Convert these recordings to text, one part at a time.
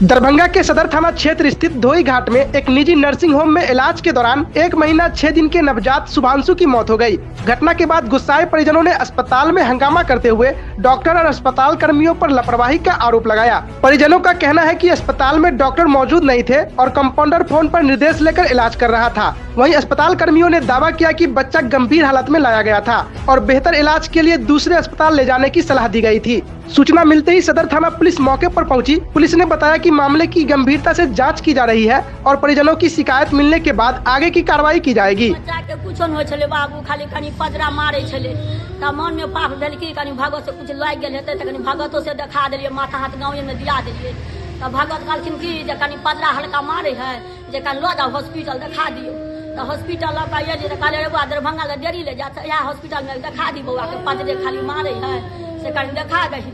दरभंगा के सदर थाना क्षेत्र स्थित धोई घाट में एक निजी नर्सिंग होम में इलाज के दौरान 1 महीना 6 दिन के नवजात शुभांशु की मौत हो गई। घटना के बाद गुस्साए परिजनों ने अस्पताल में हंगामा करते हुए डॉक्टर और अस्पताल कर्मियों पर लापरवाही का आरोप लगाया। परिजनों का कहना है कि अस्पताल में डॉक्टर मौजूद नहीं थे और कंपाउंडर फोन पर निर्देश लेकर इलाज कर रहा था। वहीं अस्पताल कर्मियों ने दावा किया कि बच्चा गंभीर हालत में लाया गया था और बेहतर इलाज के लिए दूसरे अस्पताल ले जाने की सलाह दी गई थी। सूचना मिलते ही सदर थाना पुलिस मौके पर पहुंची। पुलिस ने बताया कि मामले की गंभीरता से जांच की जा रही है और परिजनों की शिकायत मिलने के बाद आगे की कार्रवाई की जाएगी। बच्चा के कुछ न होय छले, बाबू खाली कनी पजरा मारे छले त मन में पाप भेल कि कनी भगत से कुछ लाग गेल हेतै त कनी भगतो से देखा देलिए, माथा हाथ गाँव में दिया देलिए त भगत कहलखिन कि जे कनी पजरा हल्का मारे है, जे कनी लो जाओ हॉस्पिटल देखा दियो। तो हॉस्पिटल लगा ये जे कहले रे बुआ दरभंगा ले देरी ले जा, या हॉस्पिटल में देखा दी बउआ के पजरे खाली मारे है से कनी देखा दही।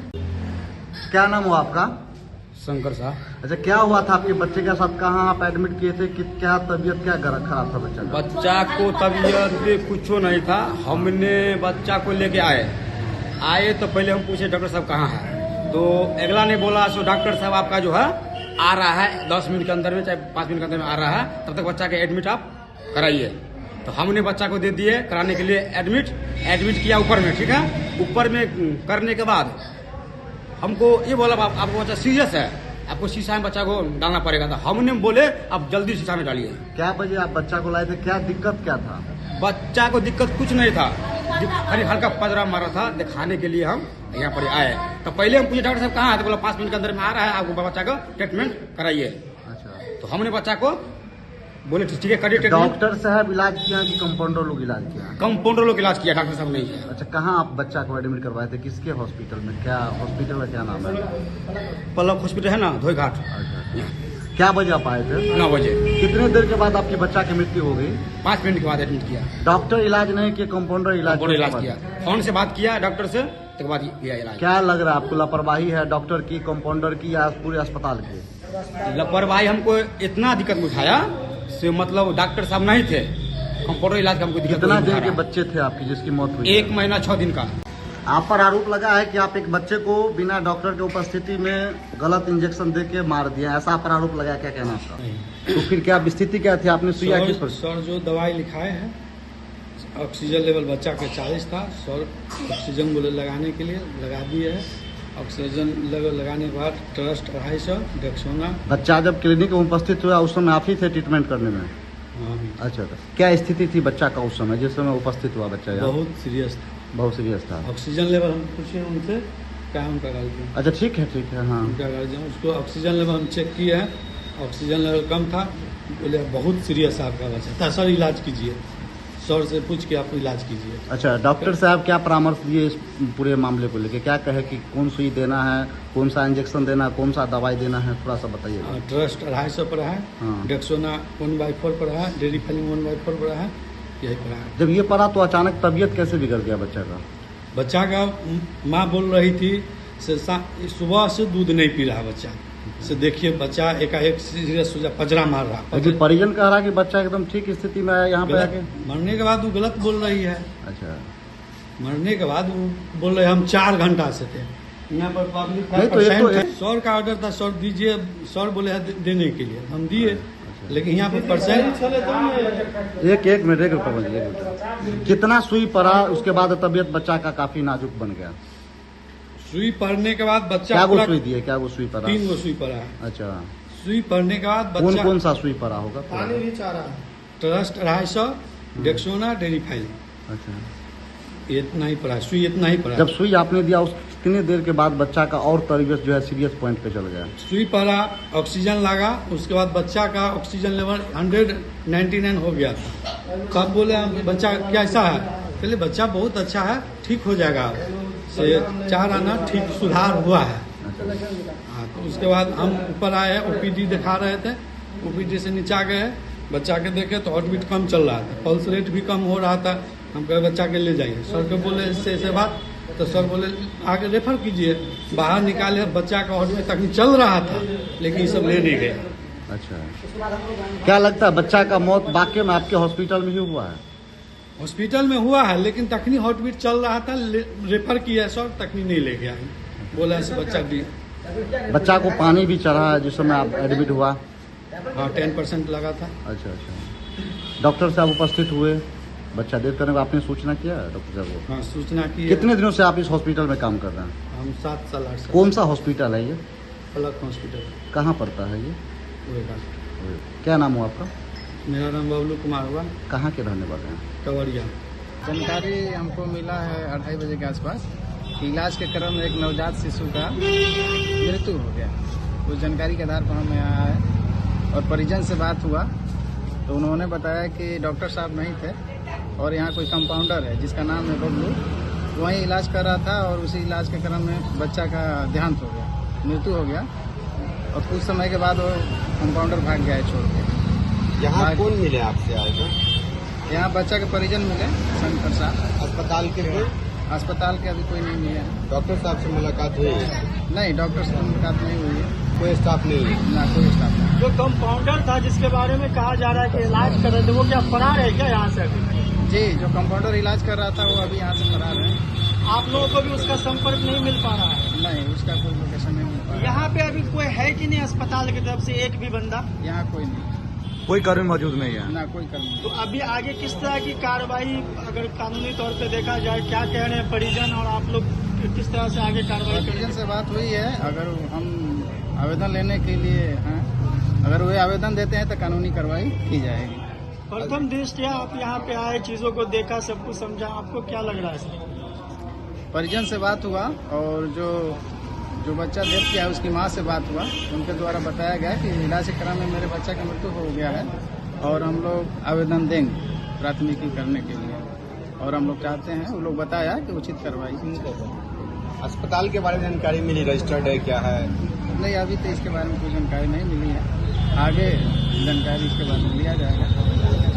क्या नाम हुआ आपका? शंकर साहब। अच्छा, क्या हुआ था आपके बच्चे के साथ? कहाँ आप एडमिट किए थे? क्या तबीयत क्या खराब था बच्चा का? बच्चा को तबीयत कुछ नहीं था। हमने बच्चा को लेके आए तो पहले हम पूछे डॉक्टर साहब कहाँ है, तो अगला ने बोला सो डॉक्टर साहब आपका जो है आ रहा है 10 मिनट के अंदर में, चाहे 5 मिनट के अंदर में आ रहा है, तब तक बच्चा के एडमिट आप कराइए। तो हमने बच्चा को दे दिए कराने के लिए एडमिट किया ऊपर में। ठीक है, ऊपर में करने के बाद हमको ये बोला आपको बच्चा सीरियस है, आपको शीशा में बच्चा को डालना पड़ेगा। था हमने बोले आप जल्दी शीशा में डालिए। क्या बजे आप बच्चा को लाए थे? क्या दिक्कत क्या था? बच्चा को दिक्कत कुछ नहीं था, खाली हल्का पजरा मारा था। दिखाने के लिए हम यहाँ पर आए। तो पहले हम पूछे डॉक्टर साहब कहाँ है, तो बोला 5 मिनट के अंदर में आ रहा है, आपको बच्चा का ट्रीटमेंट कराइए। अच्छा, तो हमने बच्चा को बोले ठीक है करिए। डॉक्टर साहब इलाज किया कि कंपाउंडर लोग इलाज किया? कंपाउंडर लोग इलाज किया, डॉक्टर साहब नहीं किया। अच्छा, कहाँ आप बच्चा को एडमिट करवाए थे? किसके हॉस्पिटल में? क्या हॉस्पिटल का क्या नाम है? पलक हॉस्पिटल है ना, धोई घाट। अच्छा, क्या बजे आप आए थे? 9 बजे। कितने देर के बाद आपके बच्चा की मृत्यु हो गई? 5 मिनट के बाद एडमिट किया। डॉक्टर इलाज नहीं किया, कंपाउंडर इलाज किया। फोन से बात किया डॉक्टर से, उसके बाद किया इलाज। क्या लग रहा है आपको, लापरवाही है डॉक्टर की, कंपाउंडर की या पूरे अस्पताल की? लापरवाही हमको इतना दिक्कत उठाया से, मतलब डॉक्टर साहब नहीं थे, कंपाउंडर इलाज का हमको दिक्कत। कितना दिन के बच्चे थे आपकी जिसकी मौत हुई? 1 महीना 6 दिन का। आप पर आरोप लगा है कि आप एक बच्चे को बिना डॉक्टर के उपस्थिति में गलत इंजेक्शन दे के मार दिया, ऐसा आप पर आरोप लगा। क्या कहना आपका? तो फिर क्या स्थिति क्या थी? आपने सुइया किस पर? सर जो दवाई लिखाए हैं, ऑक्सीजन लेवल बच्चा के 40 था। सर ऑक्सीजन बोले लगाने के लिए लगा दिए है। ऑक्सीजन लेवल लगाने के बाद ट्रस्ट 250 डेक्सोना। बच्चा जब क्लिनिक में उपस्थित हुआ उस समय आप ही थे ट्रीटमेंट करने में? हाँ। अच्छा, क्या स्थिति थी बच्चा का उस समय जिस समय उपस्थित हुआ बच्चा? बहुत सीरियस था। बहुत सीरियस था। ऑक्सीजन लेवल हम पूछे उनसे, क्या उनका गार्जियन? अच्छा, ठीक है हाँ। उनका गार्जियन, उसको ऑक्सीजन लेवल हम चेक किए हैं, ऑक्सीजन लेवल कम था। बोले बहुत सीरियस है आपका बच्चा था, सर इलाज कीजिए, सर से पूछ के आप इलाज कीजिए। अच्छा, डॉक्टर साहब क्या परामर्श दिए इस पूरे मामले को लेके? क्या कहे कि कौन सुई देना है, कौन सा इंजेक्शन देना है, कौन सा दवाई देना है, थोड़ा सा बताइए। ट्रस्ट 250 पर है, डेक्सोना 1/4 पर है, डेरीफेलिंग 1/4 पर है, यही पर है। जब ये पड़ा तो अचानक तबीयत कैसे बिगड़ गया बच्चा का? बच्चा का माँ बोल रही थी से सुबह से दूध नहीं पी रहा बच्चा से, देखिए बच्चा एकाएक सीरियस हो जा, पजरा मार रहा। परिजन कह रहा कि बच्चा एकदम ठीक स्थिति में है यहाँ पे आके? मरने के बाद वो गलत बोल रही है। अच्छा, मरने के बाद वो बोल रहे हम 4 घंटा से थे यहाँ पर। पब्लिक सर का ऑर्डर था, सर दीजिए, सर बोले देने के लिए हम दिए, लेकिन यहाँ पर परसेंट। एक मिनट कितना सुई पड़ा उसके बाद तबीयत बच्चा का काफी नाजुक बन गया? सुई पड़ने के बाद बच्चा क्या वो सुई दिए? क्या वो सुई पड़ा? 3 गो सुई पड़ा है। अच्छा, सुई पड़ने के बाद बच्चा कौन सा सुई पड़ा होगा? ट्रस्ट 250 डेक्सोना डेरीफाइल। अच्छा, इतना ही पड़ा, सुई इतना ही पड़ा। जब सुई आपने दिया उस कितनी देर के बाद बच्चा का और तबीयत जो है सीरियस पॉइंट पे चल गया? सुई पड़ा, ऑक्सीजन लगा, उसके बाद बच्चा का ऑक्सीजन लेवल 199 हो गया था। तब बोले बच्चा कैसा है? पहले बच्चा बहुत अच्छा है, ठीक हो जाएगा से 4 आना ठीक सुधार हुआ है। हाँ, तो उसके बाद हम ऊपर आए, ओपीडी दिखा रहे थे, ओपीडी से नीचा गए, बच्चा के देखे तो हार्ट बीट कम चल रहा था, पल्स रेट भी कम हो रहा था। हम कहे बच्चा के ले जाइए, सर के बोले इससे बात, तो सर बोले आगे रेफर कीजिए। बाहर निकाले, बच्चा का हार्ट बीट तक चल रहा था, लेकिन ये सब ले नहीं गया। अच्छा, क्या लगता है बच्चा का मौत वाकई में आपके हॉस्पिटल में ही हुआ है? हॉस्पिटल में हुआ है, लेकिन तखनी हार्ट बीट चल रहा था, रेफर किया सर, तखनी नहीं ले गया, बोला ऐसे बच्चा बच्चा को पानी भी चढ़ा है जिस समय आप एडमिट हुआ? हाँ 10% लगा था। अच्छा अच्छा। डॉक्टर साहब उपस्थित हुए, बच्चा डेथ करने को आपने सूचना किया डॉक्टर साहब को? हाँ सूचना की। कितने दिनों से आप इस हॉस्पिटल में काम कर रहे हैं? हम 7 साल 8 साल। कौन सा हॉस्पिटल है ये? फलक हॉस्पिटल। कहाँ पड़ता है ये? उरेगा। क्या नाम हुआ आपका? मेरा नाम बबलू कुमार हुआ। कहाँ के रहने वाले हैं? कवड़िया। जानकारी हमको मिला है 2:30 बजे के आसपास कि इलाज के क्रम में एक नवजात शिशु का मृत्यु हो गया। उस जानकारी के आधार पर हम यहाँ आए और परिजन से बात हुआ तो उन्होंने बताया कि डॉक्टर साहब नहीं थे और यहाँ कोई कंपाउंडर है जिसका नाम है बबलू, वहीं इलाज कर रहा था और उसी इलाज के क्रम में बच्चा का देहांत हो गया, मृत्यु हो गया और कुछ समय के बाद वो कंपाउंडर भाग गया है छोड़ के। यहाँ कौन मिले आपसे आए? यहाँ बच्चा के परिजन मिले, शंकर साहब। अस्पताल के कोई? अस्पताल के अभी कोई नहीं मिले हैं। डॉक्टर साहब से मुलाकात हुई है? नहीं, डॉक्टर से मुलाकात नहीं हुई है। कोई स्टाफ नहीं है? ना कोई स्टाफ नहीं। जो कंपाउंडर था जिसके बारे में कहा जा रहा है कि इलाज कर रहे थे, वो क्या फरार है क्या यहाँ से? जी, जो कंपाउंडर इलाज कर रहा था वो अभी यहाँ से फरार है। आप लोगों को भी उसका संपर्क नहीं मिल पा रहा है? नहीं, उसका कोई लोकेशन नहीं मिल पा रहा। यहाँ पे अभी कोई है कि नहीं अस्पताल की तरफ से एक भी बंदा? यहाँ कोई नहीं, कोई कर्मी मौजूद नहीं है? ना कोई कर्मी। तो अभी आगे किस तरह की कार्रवाई, अगर कानूनी तौर पे देखा जाए, क्या कह रहे हैं परिजन और आप लोग किस तरह से आगे कार्रवाई परिजन करेंगे? से बात हुई है, अगर हम आवेदन लेने के लिए हैं, अगर वे आवेदन देते हैं तो कानूनी कार्रवाई की जाएगी। प्रथम दृष्टया आप यहाँ पे आए, चीजों को देखा, सब कुछ समझा, आपको क्या लग रहा है सर? परिजन से बात हुआ और जो बच्चा डेथ किया है उसकी माँ से बात हुआ, उनके द्वारा बताया गया कि इलाज के क्रम में मेरे बच्चा की मृत्यु हो गया है और हम लोग आवेदन देंगे प्राथमिकी करने के लिए और हम लोग चाहते हैं, वो लोग बताया कि उचित कार्रवाई। अस्पताल के बारे में जानकारी मिली, रजिस्टर्ड है क्या है? नहीं, अभी तो इसके बारे में कोई जानकारी नहीं मिली है, आगे जानकारी इसके बारे में लिया जाएगा।